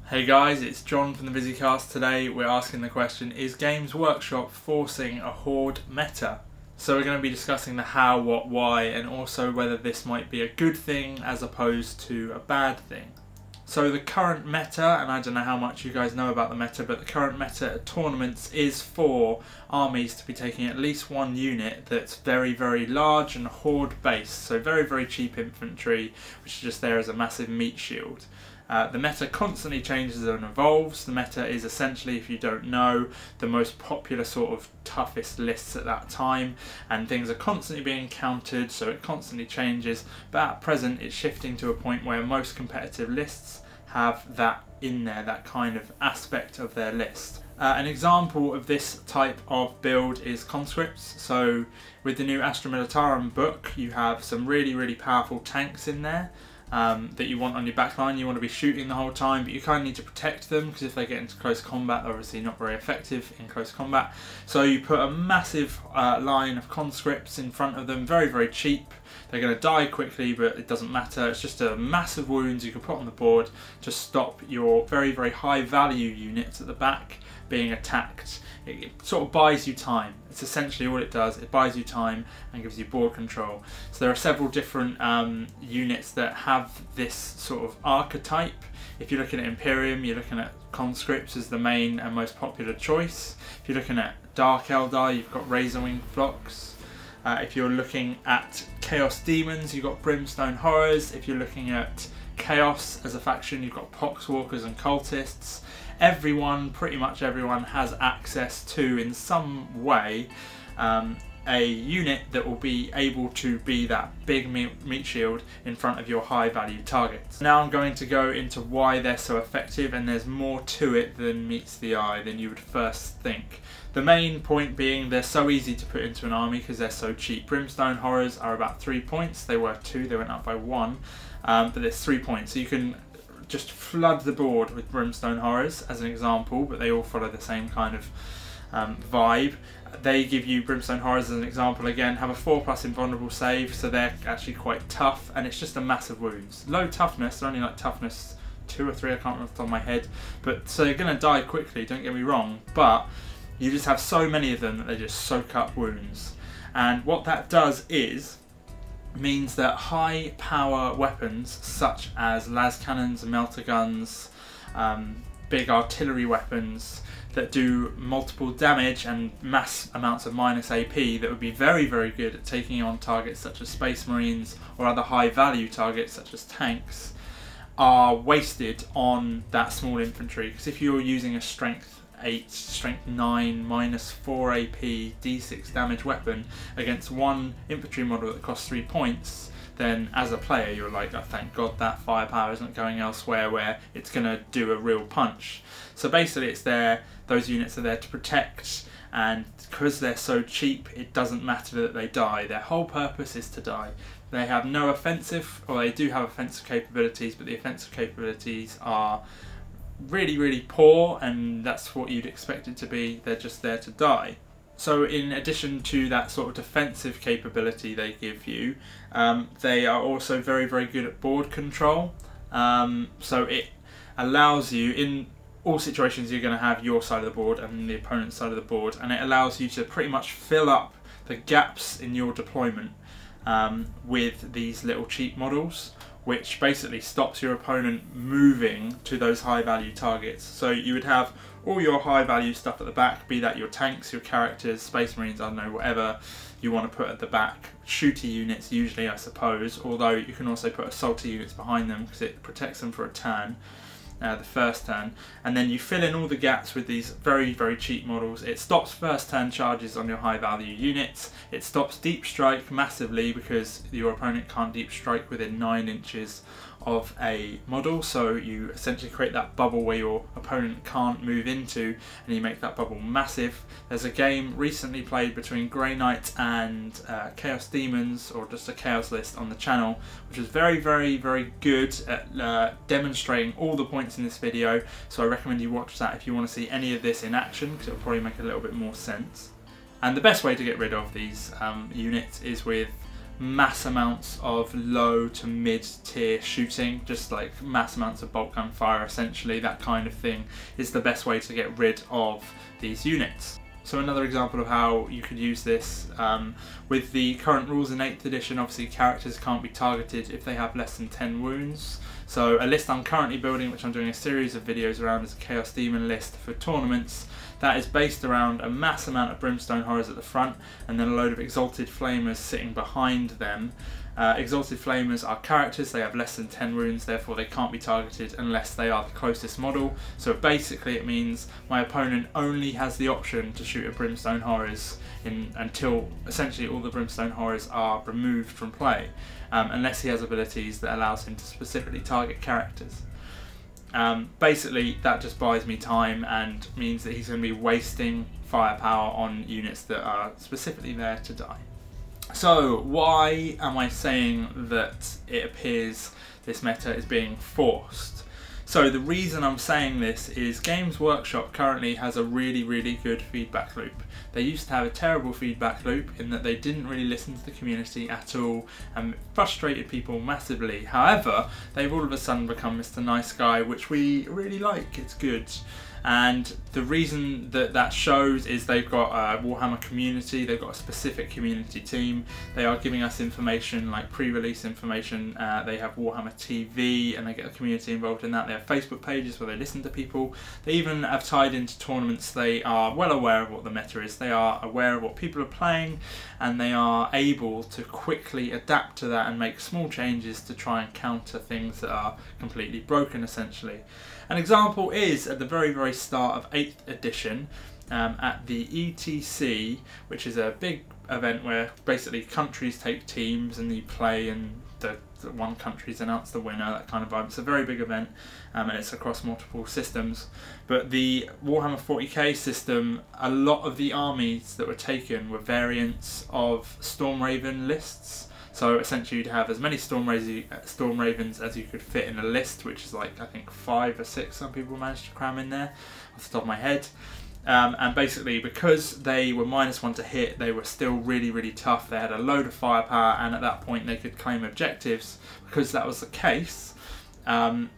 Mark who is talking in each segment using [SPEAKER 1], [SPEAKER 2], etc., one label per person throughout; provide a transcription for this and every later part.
[SPEAKER 1] Hey guys, it's John from the Visicast. Today we're asking the question, is Games Workshop forcing a Horde meta? So we're going to be discussing the how, what, why, and also whether this might be a good thing as opposed to a bad thing. So the current meta, and I don't know how much you guys know about the meta, but the current meta at tournaments is for armies to be taking at least one unit that's very, very large and Horde based. So very, very cheap infantry, which is just there as a massive meat shield. The meta constantly changes and evolves. The meta is essentially, if you don't know, the most popular sort of toughest lists at that time, and things are constantly being countered, so it constantly changes, but at present it's shifting to a point where most competitive lists have that in there, that kind of aspect of their list. An example of this type of build is Conscripts. So with the new Astra Militarum book, you have some really, really powerful tanks in there. That you want on your backline. You want to be shooting the whole time, but you kind of need to protect them because if they get into close combat, they're obviously not very effective in close combat. So you put a massive line of conscripts in front of them, very, very cheap. They're going to die quickly, but it doesn't matter. It's just a massive wounds you can put on the board to stop your very, very high value units at the back being attacked. It sort of buys you time. It's essentially all it does. It buys you time and gives you board control. So there are several different units that have this sort of archetype. If you're looking at Imperium, you're looking at Conscripts as the main and most popular choice. If you're looking at Dark Eldar, you've got Razorwing Flocks. If you're looking at Chaos Demons, you've got Brimstone Horrors. If you're looking at Chaos as a faction, you've got Poxwalkers and Cultists. Everyone, pretty much everyone, has access to, in some way, a unit that will be able to be that big meat shield in front of your high value targets. Now I'm going to go into why they're so effective, and there's more to it than meets the eye than you would first think. The main point being they're so easy to put into an army because they're so cheap. Brimstone Horrors are about 3 points. They were 2, they went up by 1, but there's 3 points. So you can just flood the board with Brimstone Horrors as an example, but they all follow the same kind of vibe. They give you Brimstone Horrors as an example again, have a 4+ invulnerable save, so they're actually quite tough, and it's just a massive wounds. Low toughness, they're only like toughness 2 or 3, I can't remember off the top of my head, but so you're going to die quickly, don't get me wrong, but you just have so many of them that they just soak up wounds. And what that does is means that high power weapons such as las cannons, melter guns, big artillery weapons that do multiple damage and mass amounts of minus AP that would be very, very good at taking on targets such as Space Marines or other high value targets such as tanks are wasted on that small infantry, because if you're using a strength 8, strength 9, minus 4 AP, d6 damage weapon against one infantry model that costs 3 points, then as a player you're like, oh, thank God that firepower isn't going elsewhere where it's going to do a real punch. So basically it's there, those units are there to protect, and because they're so cheap it doesn't matter that they die. Their whole purpose is to die. They have no offensive, or they do have offensive capabilities, but the offensive capabilities are really, really poor, and that's what you'd expect it to be. They're just there to die. So in addition to that sort of defensive capability they give you, they are also very, very good at board control. So it allows you, in all situations you're going to have your side of the board and the opponent's side of the board, and it allows you to pretty much fill up the gaps in your deployment with these little cheap models, which basically stops your opponent moving to those high value targets. So you would have all your high value stuff at the back, be that your tanks, your characters, Space Marines, I don't know, whatever you want to put at the back. Shooty units usually, I suppose, although you can also put assaulty units behind them because it protects them for a turn. The first turn, and then you fill in all the gaps with these very, very cheap models. It stops first turn charges on your high value units. It stops deep strike massively because your opponent can't deep strike within 9 inches of a model, so you essentially create that bubble where your opponent can't move into, and you make that bubble massive. There's a game recently played between Grey Knight and Chaos Demons, or just a Chaos list on the channel, which was very, very, very good at demonstrating all the points in this video, so I recommend you watch that if you want to see any of this in action, because it'll probably make a little bit more sense. And the best way to get rid of these units is with mass amounts of low to mid tier shooting, just like mass amounts of bolt gun fire essentially, that kind of thing is the best way to get rid of these units. So another example of how you could use this, with the current rules in 8th edition, obviously characters can't be targeted if they have less than 10 wounds. So a list I'm currently building, which I'm doing a series of videos around, is a Chaos Demon list for tournaments. That is based around a mass amount of Brimstone Horrors at the front and then a load of Exalted Flamers sitting behind them. Exalted Flamers are characters, they have less than 10 wounds, therefore they can't be targeted unless they are the closest model. So basically it means my opponent only has the option to shoot at Brimstone Horrors until essentially all the Brimstone Horrors are removed from play, unless he has abilities that allows him to specifically target characters. Basically that just buys me time and means that he's going to be wasting firepower on units that are specifically there to die. So why am I saying that it appears this meta is being forced? So the reason I'm saying this is Games Workshop currently has a really good feedback loop. They used to have a terrible feedback loop in that they didn't really listen to the community at all and frustrated people massively. However, they've all of a sudden become Mr. Nice Guy, which we really like, it's good. And the reason that that shows is they've got a Warhammer community, they've got a specific community team, they are giving us information like pre-release information, they have Warhammer TV and they get the community involved in that, they have Facebook pages where they listen to people, they even have tied into tournaments, they are well aware of what the meta is, they are aware of what people are playing and they are able to quickly adapt to that and make small changes to try and counter things that are completely broken essentially. An example is at the very start of 8th edition at the ETC, which is a big event where basically countries take teams and you play and the one country's announced the winner, that kind of vibe. It's a very big event and it's across multiple systems. But the Warhammer 40k system, a lot of the armies that were taken were variants of Stormraven lists. So essentially you'd have as many Storm Ravens as you could fit in a list, which is like I think 5 or 6 some people managed to cram in there off the top of my head. And basically because they were -1 to hit, they were still really tough. They had a load of firepower and at that point they could claim objectives. Because that was the case,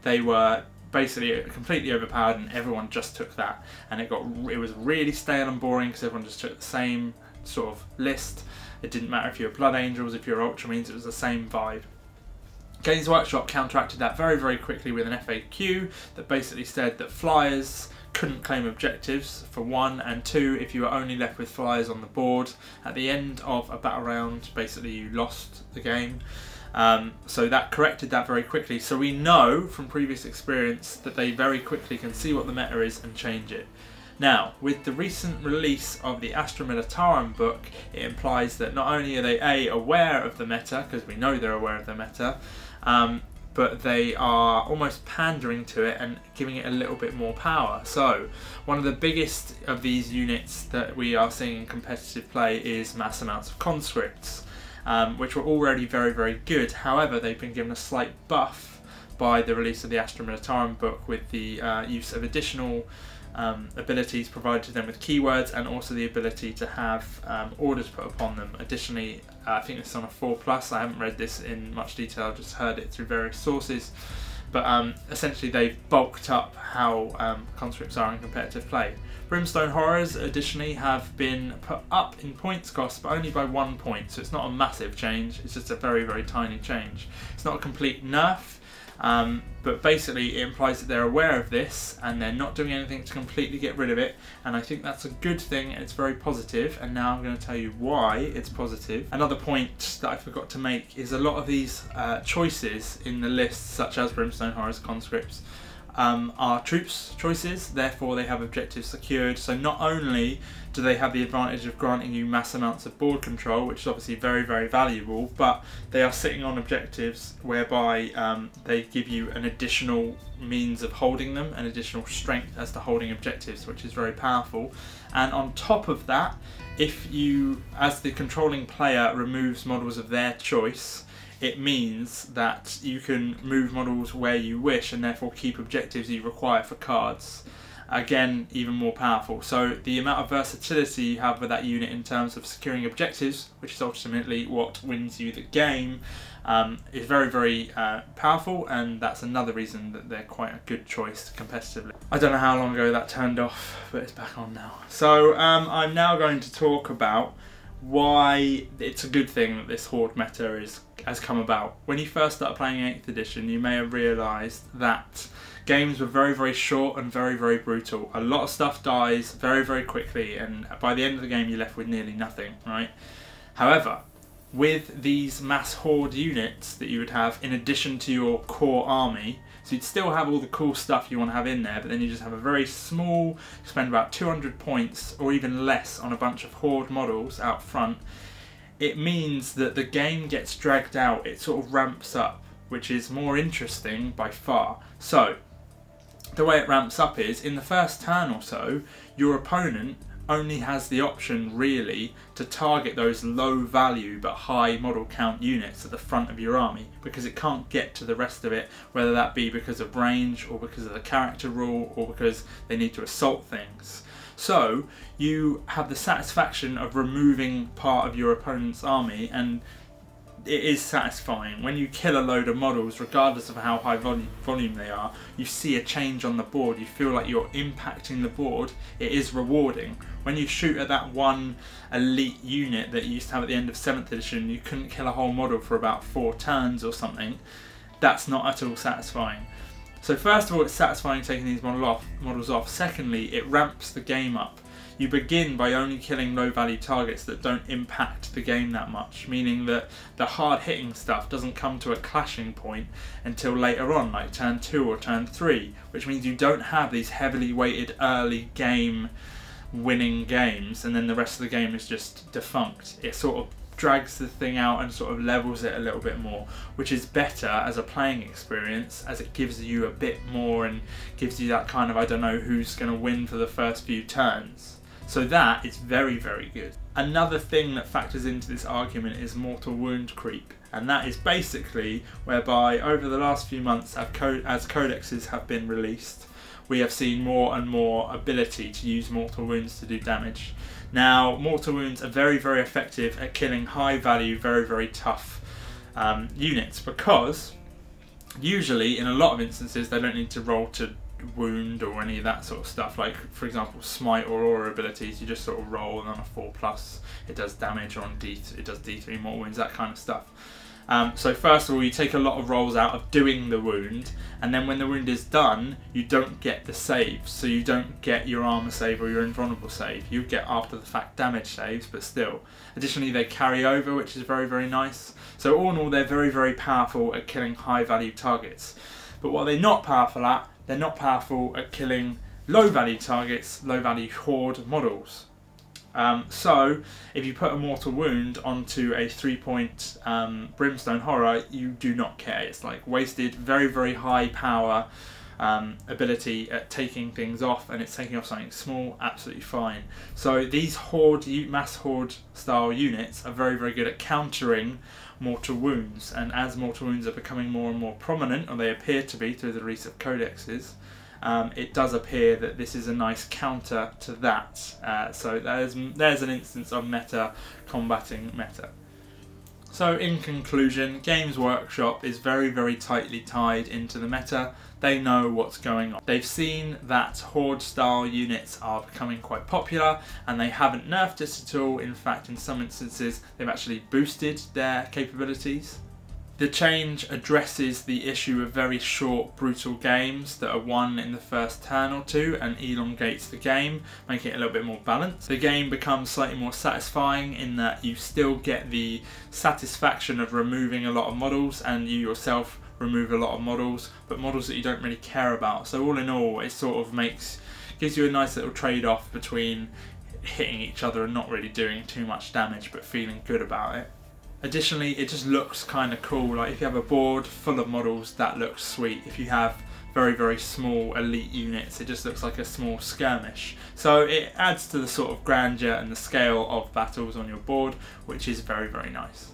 [SPEAKER 1] they were basically completely overpowered and everyone just took that. And it was really stale and boring because everyone just took the same sort of list. It didn't matter if you were Blood Angels, if you were Ultramarines, it was the same vibe. Games Workshop counteracted that very quickly with an FAQ that basically said that flyers couldn't claim objectives for 1, and 2, if you were only left with flyers on the board at the end of a battle round, basically you lost the game. So that corrected that very quickly. So we know from previous experience that they very quickly can see what the meta is and change it. Now, with the recent release of the Astra Militarum book, it implies that not only are they aware of the meta, because we know they're aware of the meta, but they are almost pandering to it and giving it a little bit more power. So, one of the biggest of these units that we are seeing in competitive play is mass amounts of Conscripts, which were already very good. However, they've been given a slight buff by the release of the Astra Militarum book with the use of additional abilities provided to them with keywords and also the ability to have orders put upon them. Additionally, I think this is on a 4+, I haven't read this in much detail, I've just heard it through various sources, but essentially they've bulked up how conscripts are in competitive play. Brimstone Horrors additionally have been put up in points cost, but only by 1 point, so it's not a massive change, it's just a very tiny change. It's not a complete nerf, but basically it implies that they're aware of this and they're not doing anything to completely get rid of it, and I think that's a good thing and it's very positive, and now I'm going to tell you why it's positive. Another point that I forgot to make is a lot of these choices in the list, such as Brimstone Horrors, Conscripts, are troops choices, therefore they have objectives secured. So not only do they have the advantage of granting you mass amounts of board control, which is obviously very valuable, but they are sitting on objectives whereby they give you an additional means of holding them, an additional strength as to holding objectives, which is very powerful. And on top of that, if you, as the controlling player, removes models of their choice, it means that you can move models where you wish and therefore keep objectives you require for cards. again, even more powerful. So the amount of versatility you have with that unit in terms of securing objectives, which is ultimately what wins you the game, is very, very powerful, and that's another reason that they're quite a good choice competitively. I don't know how long ago that turned off, but it's back on now. So I'm now going to talk about why it's a good thing that this Horde meta has come about. When you first started playing 8th edition, you may have realised that games were very, very short and very, very brutal. A lot of stuff dies very, very quickly, and by the end of the game you're left with nearly nothing, right? However, with these mass Horde units that you would have in addition to your core army, so you'd still have all the cool stuff you want to have in there, but then you just have a very small, spend about 200 points or even less on a bunch of Horde models out front. It means that the game gets dragged out, it sort of ramps up, which is more interesting by far. So, the way it ramps up is, in the first turn or so, your opponent only has the option really to target those low value but high model count units at the front of your army, because it can't get to the rest of it, whether that be because of range or because of the character rule or because they need to assault things. So you have the satisfaction of removing part of your opponent's army, and it is satisfying. When you kill a load of models, regardless of how high volume they are, you see a change on the board, you feel like you're impacting the board, it is rewarding. When you shoot at that one elite unit that you used to have at the end of 7th edition, you couldn't kill a whole model for about 4 turns or something, that's not at all satisfying. So first of all, it's satisfying taking these models off. Secondly, it ramps the game up. You begin by only killing low value targets that don't impact the game that much, meaning that the hard hitting stuff doesn't come to a clashing point until later on, like turn 2 or turn 3, which means you don't have these heavily weighted early game winning games and then the rest of the game is just defunct. It sort of drags the thing out and sort of levels it a little bit more, which is better as a playing experience, as it gives you a bit more and gives you that kind of, I don't know who's going to win for the first few turns. So that is very, very good. Another thing that factors into this argument is mortal wound creep, and that is basically whereby over the last few months as codexes have been released, we have seen more and more ability to use mortal wounds to do damage. Now, mortal wounds are very, very effective at killing high value, very, very tough units, because usually in a lot of instances they don't need to roll to wound or any of that sort of stuff. Like for example, smite or aura abilities, you just sort of roll and on a 4+ it does damage, or on it does D3 more wounds, that kind of stuff. So first of all, you take a lot of rolls out of doing the wound, and then when the wound is done, you don't get the saves. So you don't get your armor save or your invulnerable save. You get after the fact damage saves, but still. Additionally, they carry over, which is very, very nice. So all in all, they're very, very powerful at killing high value targets. But what they're not powerful at, they're not powerful at killing low value targets, low value Horde models. So if you put a mortal wound onto a 3-point brimstone horror, you do not care. It's like wasted, very, very high power ability at taking things off, and it's taking off something small, absolutely fine. So these Horde, mass Horde style units are very, very good at countering mortal wounds, and as mortal wounds are becoming more and more prominent, or they appear to be through the release of codexes, it does appear that this is a nice counter to that. So there's an instance of meta combating meta. So in conclusion, Games Workshop is very, very tightly tied into the meta. They know what's going on. They've seen that Horde style units are becoming quite popular, and they haven't nerfed it at all. In fact, in some instances, they've actually boosted their capabilities. The change addresses the issue of very short, brutal games that are won in the first turn or two and elongates the game, making it a little bit more balanced. The game becomes slightly more satisfying in that you still get the satisfaction of removing a lot of models, and you yourself remove a lot of models, but models that you don't really care about. So all in all, it sort of gives you a nice little trade-off between hitting each other and not really doing too much damage but feeling good about it. Additionally, it just looks kind of cool. Like if you have a board full of models, that looks sweet. If you have very, very small elite units, it just looks like a small skirmish. So it adds to the sort of grandeur and the scale of battles on your board, which is very, very nice.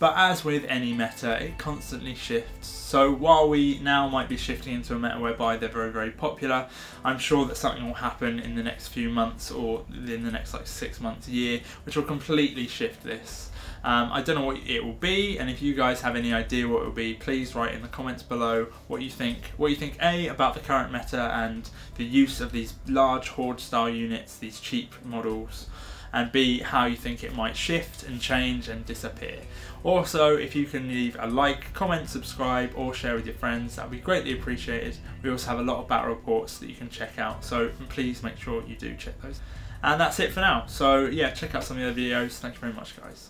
[SPEAKER 1] But as with any meta, it constantly shifts. So while we now might be shifting into a meta whereby they're very, very popular, I'm sure that something will happen in the next few months or in the next like 6 months, year, which will completely shift this. I don't know what it will be, and if you guys have any idea what it will be, please write in the comments below what you think. What you think, A, about the current meta and the use of these large Horde style units, these cheap models, and B, how you think it might shift and change and disappear. Also, if you can leave a like, comment, subscribe, or share with your friends, that would be greatly appreciated. We also have a lot of battle reports that you can check out, so please make sure you do check those. And that's it for now. So yeah, check out some of the other videos. Thank you very much, guys.